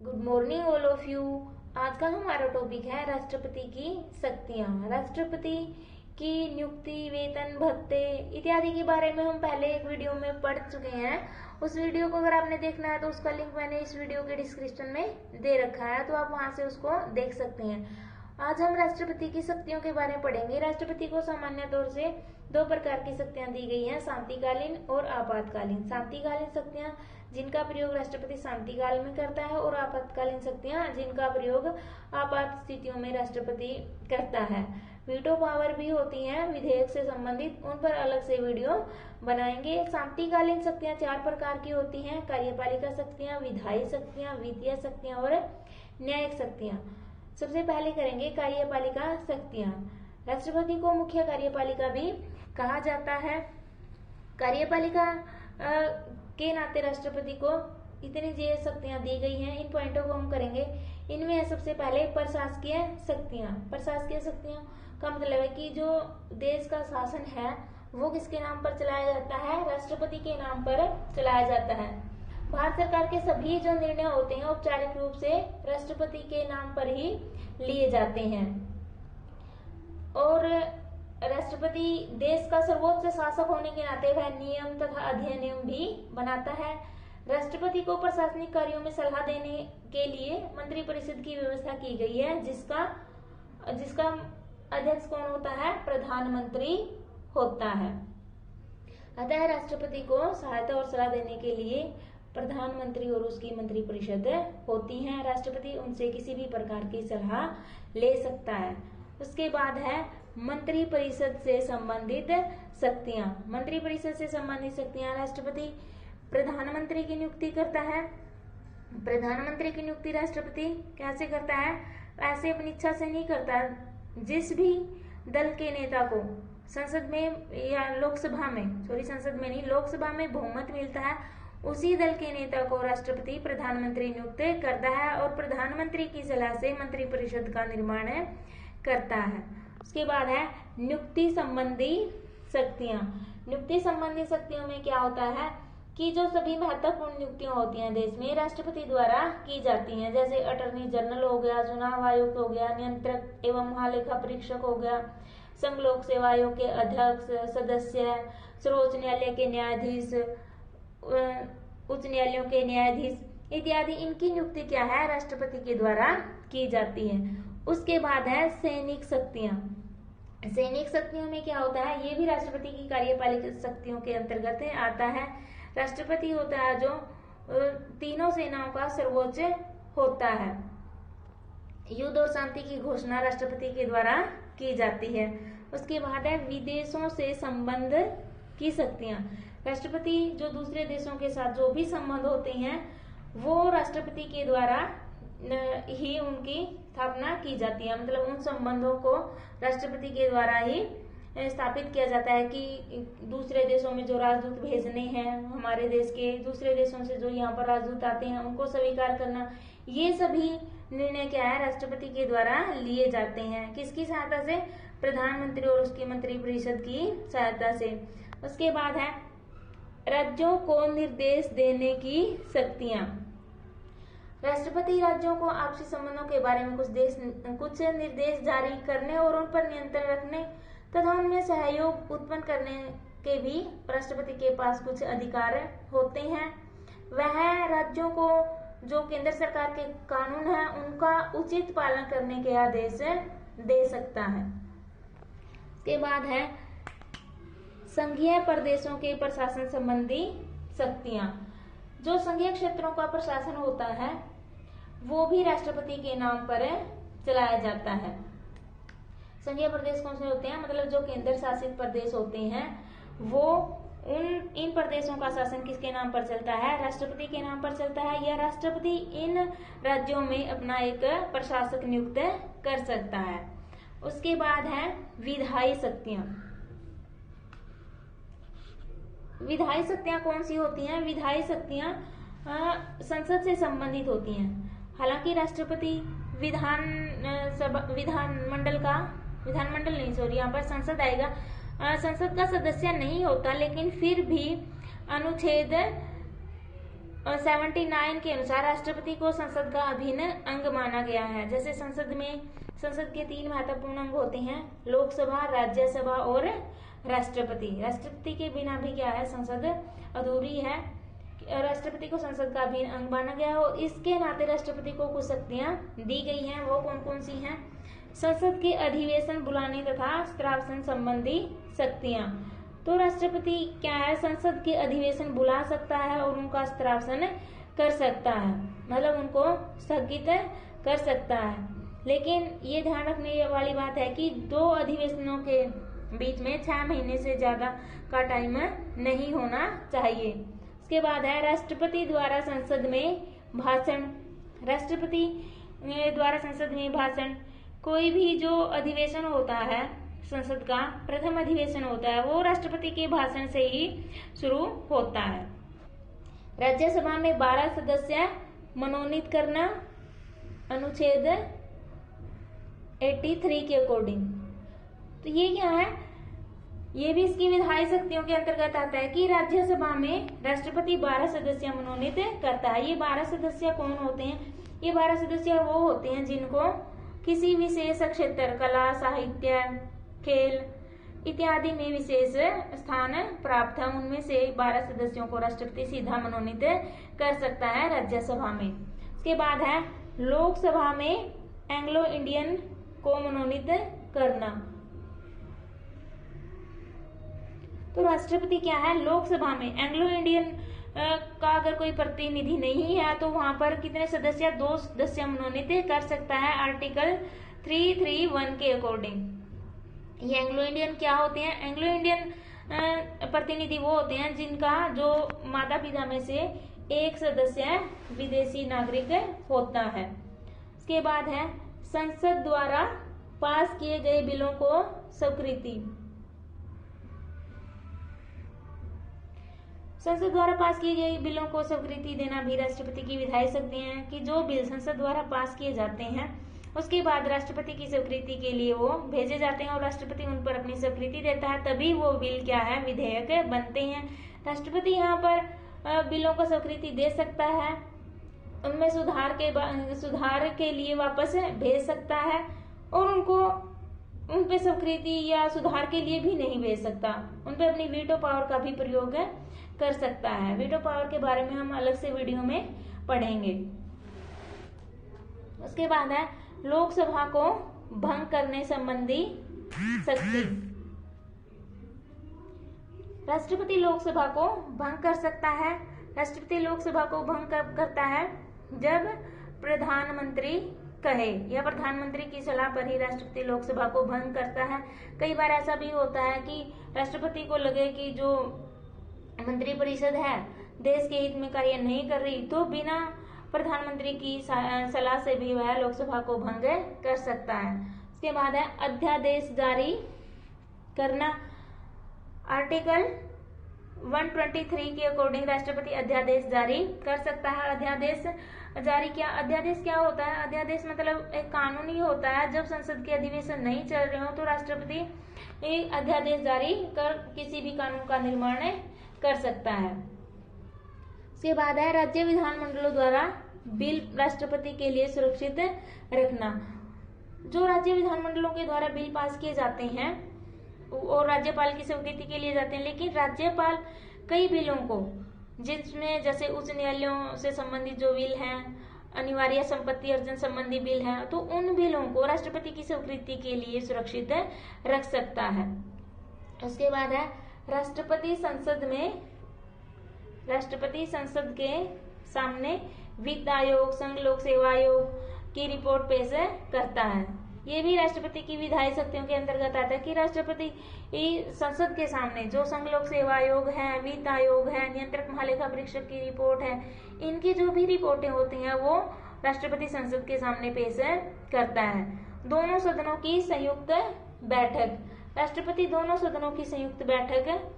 Good morning all of you. आज का हमारा टॉपिक है राष्ट्रपति की शक्तियां। राष्ट्रपति की नियुक्ति, वेतन, भत्ते इत्यादि के बारे में हम पहले एक वीडियो में पढ़ चुके हैं। उस वीडियो को अगर आपने देखना है तो उसका लिंक मैंने इस वीडियो के डिस्क्रिप्शन में दे रखा है, तो आप वहां से उसको देख सकते हैं। आज हम राष्ट्रपति की शक्तियों के बारे में पढ़ेंगे। राष्ट्रपति को सामान्य तौर से दो प्रकार की शक्तियां दी गई हैं, शांतिकालीन और आपातकालीन। शांतिकालीन शक्तियां जिनका प्रयोग राष्ट्रपति शांति काल में करता है, और आपातकालीन शक्तियां जिनका प्रयोग आपात स्थितियों में राष्ट्रपति करता है। वीटो पावर भी होती हैं विधेयक से संबंधित, उन पर अलग से वीडियो बनाएंगे। शांतिकालीन शक्तियां चार प्रकार की होती हैं: कार्यपालिका शक्तियां, विधायी शक्तियां, वित्तीय शक्तियां और न्यायिक शक्तियां। सबसे पहले करेंगे कार्यपालिका शक्तियां। राष्ट्रपति को मुख्य कार्यपालिका भी कहा जाता है। कार्यपालिका के नाते राष्ट्रपति को इतनी जो शक्तियां दी गई हैं, इन पॉइंटों को हम करेंगे। इनमें है सबसे पहले प्रशासकीय शक्तियां। प्रशासकीय शक्तियों का मतलब है कि जो देश का शासन है वो किसके नाम पर चलाया जाता है? राष्ट्रपति के नाम पर चलाया जाता है। भारत सरकार के सभी जो निर्णय होते हैं औपचारिक रूप से राष्ट्रपति के नाम पर ही लिए जाते हैं, और राष्ट्रपति देश का सर्वोच्च शासक होने के नाते वह नियम तथा अधिनियम भी बनाता है। राष्ट्रपति को प्रशासनिक कार्यों में सलाह देने के लिए मंत्रिपरिषद की व्यवस्था की गई है, जिसका अध्यक्ष कौन होता है? प्रधानमंत्री होता है। अतः राष्ट्रपति को सहायता और सलाह देने के लिए प्रधानमंत्री और उसकी मंत्रिपरिषद होती है। राष्ट्रपति उनसे किसी भी प्रकार की सलाह ले सकता है। उसके बाद है मंत्रिपरिषद से संबंधित शक्तियां। मंत्रिपरिषद से संबंधित शक्तियां: राष्ट्रपति प्रधानमंत्री की नियुक्ति करता है। प्रधानमंत्री की नियुक्ति राष्ट्रपति कैसे करता है? ऐसे अपनी इच्छा से नहीं करता। जिस भी दल के नेता को संसद में या लोकसभा में, संसद में नहीं, लोकसभा में बहुमत मिलता है, उसी दल के नेता को राष्ट्रपति प्रधानमंत्री नियुक्त करता है, और प्रधानमंत्री की सलाह से मंत्रिपरिषद का निर्माण करता है। उसके बाद है नियुक्ति संबंधी शक्तियां। नियुक्ति संबंधी शक्तियों में क्या होता है कि जो सभी महत्वपूर्ण नियुक्तियां होती हैं देश में राष्ट्रपति द्वारा की जाती हैं, जैसे अटॉर्नी जनरल हो गया, चुनाव आयुक्त हो गया, नियंत्रक एवं महालेखा परीक्षक हो गया, संघ लोक सेवा आयोग के अध्यक्ष, सदस्य, सर्वोच्च न्यायालय के न्यायाधीश, उच्च न्यायालयों के न्यायाधीश इत्यादि। इनकी नियुक्ति क्या है? राष्ट्रपति के द्वारा की जाती है। उसके बाद है सैनिक शक्तियां। सैनिक शक्तियों में क्या होता है? ये भी राष्ट्रपति की कार्यपालिका शक्तियों के अंतर्गत आता है। राष्ट्रपति होता है जो तीनों सेनाओं का सर्वोच्च होता है। युद्ध और शांति की घोषणा राष्ट्रपति के द्वारा की जाती है। उसके बाद है विदेशों से संबंध की शक्तियां। राष्ट्रपति जो दूसरे देशों के साथ जो भी संबंध होते हैं वो राष्ट्रपति के द्वारा ही उनकी स्थापना की जाती है। मतलब उन संबंधों को राष्ट्रपति के द्वारा ही स्थापित किया जाता है कि दूसरे देशों में जो राजदूत भेजने हैं, हमारे देश के दूसरे देशों से जो यहाँ पर राजदूत आते हैं उनको स्वीकार करना, ये सभी निर्णय क्या है? राष्ट्रपति के द्वारा लिए जाते हैं। किसकी सहायता से? प्रधानमंत्री और उसकी मंत्रिपरिषद की सहायता से। उसके बाद है राज्यों को निर्देश देने की शक्तियां। राष्ट्रपति राज्यों को आपसी संबंधों के बारे में कुछ निर्देश जारी करने और उन पर नियंत्रण रखने तथा उनमें सहयोग उत्पन्न करने के भी राष्ट्रपति के पास कुछ अधिकार होते हैं। वह राज्यों को जो केंद्र सरकार के कानून है उनका उचित पालन करने के आदेश दे सकता है। इसके बाद है संघीय प्रदेशों के प्रशासन संबंधी शक्तियां। जो संघीय क्षेत्रों का प्रशासन होता है वो भी राष्ट्रपति के नाम पर चलाया जाता है। संघीय प्रदेश कौन से होते हैं? मतलब जो केंद्र शासित प्रदेश होते हैं वो इन प्रदेशों का शासन किसके नाम पर चलता है? राष्ट्रपति के नाम पर चलता है, या राष्ट्रपति इन राज्यों में अपना एक प्रशासक नियुक्त कर सकता है। उसके बाद है विधायी शक्तियां। विधायी शक्तियां कौन सी होती हैं? विधायी शक्तियां संसद से संबंधित होती हैं। हालांकि राष्ट्रपति यहाँ पर संसद आएगा, संसद का सदस्य नहीं होता, लेकिन फिर भी अनुच्छेद 79 के अनुसार राष्ट्रपति को संसद का अभिन्न अंग माना गया है। जैसे संसद के 3 महत्वपूर्ण अंग होते हैं, लोकसभा, राज्यसभा और राष्ट्रपति। राष्ट्रपति के बिना भी क्या है, संसद अधूरी है। राष्ट्रपति को संसद का अभिन्न अंग माना गया है और इसके नाते राष्ट्रपति को कुछ शक्तियां दी गई हैं। वो कौन कौन सी हैं? संसद के अधिवेशन बुलाने तथा स्त्रावसन संबंधी शक्तियां। तो राष्ट्रपति क्या है, संसद के अधिवेशन बुला सकता है और उनका स्त्रावसन कर सकता है, मतलब उनको स्थगित कर सकता है। लेकिन ये ध्यान रखने वाली बात है कि 2 अधिवेशनों के बीच में 6 महीने से ज्यादा का टाइम नहीं होना चाहिए। उसके बाद है राष्ट्रपति द्वारा संसद में भाषण। राष्ट्रपति द्वारा संसद में भाषण, कोई भी जो अधिवेशन होता है संसद का प्रथम अधिवेशन होता है वो राष्ट्रपति के भाषण से ही शुरू होता है। राज्यसभा में 12 सदस्य मनोनीत करना अनुच्छेद 83 के अकॉर्डिंग। तो ये क्या है, ये भी इसकी विधायी शक्तियों के अंतर्गत आता है कि राज्यसभा में राष्ट्रपति 12 सदस्य मनोनीत करता है। ये 12 सदस्य कौन होते हैं? ये 12 सदस्य वो होते हैं जिनको किसी विशेष क्षेत्र, कला, साहित्य, खेल इत्यादि में विशेष स्थान प्राप्त है। उनमें से 12 सदस्यों को राष्ट्रपति सीधा मनोनीत कर सकता है राज्यसभा में। उसके बाद है लोकसभा में एंग्लो इंडियन को मनोनीत करना। तो राष्ट्रपति क्या है, लोकसभा में एंग्लो इंडियन का अगर कोई प्रतिनिधि नहीं है तो वहां पर कितने सदस्य, 2 सदस्य मनोनीत कर सकता है आर्टिकल 331 के अकॉर्डिंग। ये एंग्लो इंडियन क्या होते हैं? एंग्लो इंडियन प्रतिनिधि वो होते हैं जिनका जो माता पिता में से एक सदस्य विदेशी नागरिक होता है। उसके बाद है संसद द्वारा पास किए गए बिलों को स्वीकृति। संसद द्वारा पास किए गए बिलों को स्वीकृति देना भी राष्ट्रपति की विधायी शक्ति है कि जो बिल संसद द्वारा पास किए जाते हैं उसके बाद राष्ट्रपति की स्वीकृति के लिए वो भेजे जाते हैं और राष्ट्रपति उन पर अपनी स्वीकृति देता है, तभी वो बिल क्या है, विधेयक बनते हैं। राष्ट्रपति यहाँ पर बिलों को स्वीकृति दे सकता है, उनमें सुधार के लिए वापस भेज सकता है और उन पे स्वीकृति या सुधार के लिए भी नहीं भेज सकता। उन पे अपनी वीटो पावर का भी प्रयोग कर सकता है। वीटो पावर के बारे में हम अलग से वीडियो में पढ़ेंगे। उसके बाद है लोकसभा को भंग करने संबंधी शक्ति। राष्ट्रपति लोकसभा को भंग कर सकता है। राष्ट्रपति लोकसभा को भंग करता है जब प्रधानमंत्री कहे या प्रधानमंत्री की सलाह पर ही राष्ट्रपति लोकसभा को भंग करता है। कई बार ऐसा भी होता है कि राष्ट्रपति को लगे कि जो मंत्रिपरिषद है देश के हित में कार्य नहीं कर रही, तो बिना प्रधानमंत्री की सलाह से भी वह लोकसभा को भंग कर सकता है। उसके बाद है अध्यादेश जारी करना। आर्टिकल 123 के अकॉर्डिंग राष्ट्रपति अध्यादेश जारी कर सकता है। अध्यादेश क्या होता है? अध्यादेश मतलब एक कानून ही होता है। जब संसद के अधिवेशन नहीं चल रहे हो तो राष्ट्रपति अध्यादेश जारी कर किसी भी कानून का निर्माण कर सकता है। उसके बाद है राज्य विधानमंडलों द्वारा बिल राष्ट्रपति के लिए सुरक्षित रखना। जो राज्य विधानमंडलों के द्वारा बिल पास किए जाते हैं और राज्यपाल की स्वीकृति के लिए जाते हैं, लेकिन राज्यपाल कई बिलों को, जिसमें जैसे उच्च न्यायालयों से संबंधित जो बिल हैं, अनिवार्य संपत्ति अर्जन संबंधी बिल हैं, तो उन बिलों को राष्ट्रपति की स्वीकृति के लिए सुरक्षित रख सकता है। उसके बाद है राष्ट्रपति संसद के सामने वित्त आयोग, संघ लोक सेवा आयोग की रिपोर्ट पेश करता है। ये भी राष्ट्रपति की विधायी शक्तियों के अंतर्गत आता है कि राष्ट्रपति संसद के सामने जो संघ लोक सेवा आयोग है, वित्त आयोग है, नियंत्रक महालेखा परीक्षक की रिपोर्ट है, इनकी जो भी रिपोर्टें होती हैं वो राष्ट्रपति संसद के सामने पेश करता है। दोनों सदनों की संयुक्त बैठक। राष्ट्रपति दोनों सदनों की संयुक्त बैठक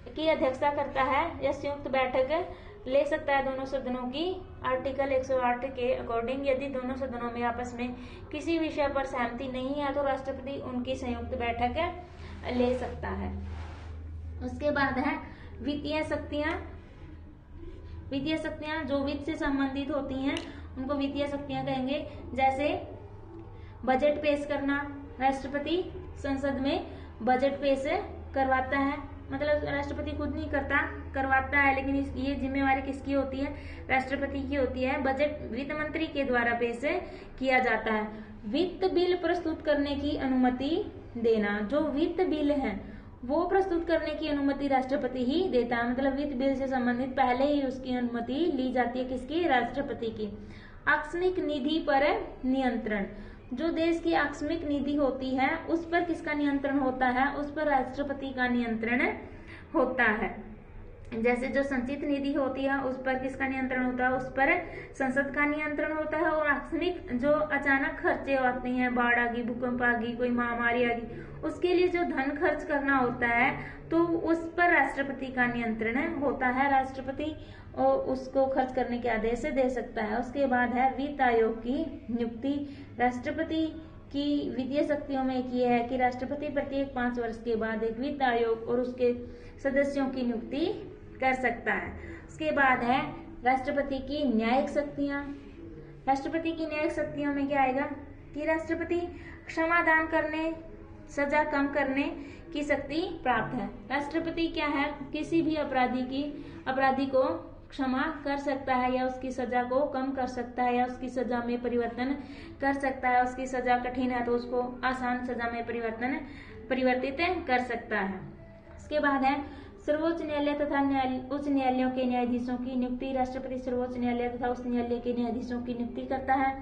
की अध्यक्षता करता है या संयुक्त बैठक ले सकता है दोनों सदनों की। आर्टिकल 108 के अकॉर्डिंग यदि दोनों सदनों में आपस में किसी विषय पर सहमति नहीं है तो राष्ट्रपति उनकी संयुक्त बैठक ले सकता है। उसके बाद है वित्तीय शक्तियां। वित्तीय शक्तियां जो वित्त से संबंधित होती हैं उनको वित्तीय शक्तियां कहेंगे। जैसे बजट पेश करना, राष्ट्रपति संसद में बजट पेश करवाता है, मतलब राष्ट्रपति खुद नहीं करता, करवाता है, लेकिन ये जिम्मेवारी किसकी होती है? राष्ट्रपति की होती है। बजट वित्त मंत्री के द्वारा पेश किया जाता है। वित्त बिल प्रस्तुत करने की अनुमति देना, जो वित्त बिल है वो प्रस्तुत करने की अनुमति राष्ट्रपति ही देता है, मतलब वित्त बिल से संबंधित पहले ही उसकी अनुमति ली जाती है, किसकी? राष्ट्रपति की। आकस्मिक निधि पर नियंत्रण, जो देश की आकस्मिक निधि होती है उस पर किसका नियंत्रण होता है? उस पर राष्ट्रपति का नियंत्रण होता है। जैसे जो संचित निधि होती है उस पर किसका नियंत्रण होता है? उस पर संसद का नियंत्रण होता है। और आकस्मिक जो अचानक खर्चे होते हैं, बाढ़ आ गई, भूकंप आ गई, कोई महामारी आ गई, उसके लिए जो धन खर्च करना होता है तो उस पर राष्ट्रपति का नियंत्रण होता है। राष्ट्रपति और उसको खर्च करने के आदेश दे सकता है। उसके बाद है वित्त आयोग की नियुक्ति। राष्ट्रपति की वित्तीय शक्तियों में एक ये है कि राष्ट्रपति प्रत्येक 5 वर्ष के बाद एक वित्त आयोग और उसके सदस्यों की नियुक्ति कर सकता है। उसके बाद है राष्ट्रपति की न्यायिक शक्तियां। राष्ट्रपति की न्यायिक शक्तियों में क्या आएगा कि राष्ट्रपति क्षमादान करने, सजा कम करने की शक्ति प्राप्त है। राष्ट्रपति क्या है? किसी भी अपराधी को क्षमा कर सकता है या उसकी सजा को कम कर सकता है या उसकी सजा में परिवर्तन कर सकता है। उसकी सजा कठिन है तो उसको आसान सजा में परिवर्तित कर सकता है। उसके बाद है सर्वोच्च न्यायालय तथा उच्च न्यायालयों के न्यायाधीशों की नियुक्ति। राष्ट्रपति सर्वोच्च न्यायालय तथा उच्च न्यायालय के न्यायाधीशों की नियुक्ति करता है।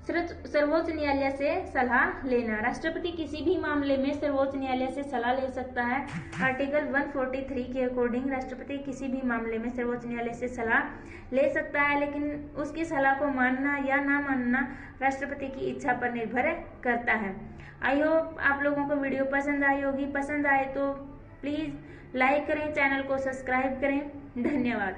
सर्वोच्च न्यायालय से सलाह लेना, राष्ट्रपति किसी भी मामले में सर्वोच्च न्यायालय से सलाह ले सकता है। आर्टिकल 143 के अकॉर्डिंग राष्ट्रपति किसी भी मामले में सर्वोच्च न्यायालय से सलाह ले सकता है, लेकिन उसकी सलाह को मानना या ना मानना राष्ट्रपति की इच्छा पर निर्भर करता है। आई होप आप लोगों को वीडियो पसंद आई होगी। पसंद आए तो प्लीज लाइक करें, चैनल को सब्सक्राइब करें। धन्यवाद।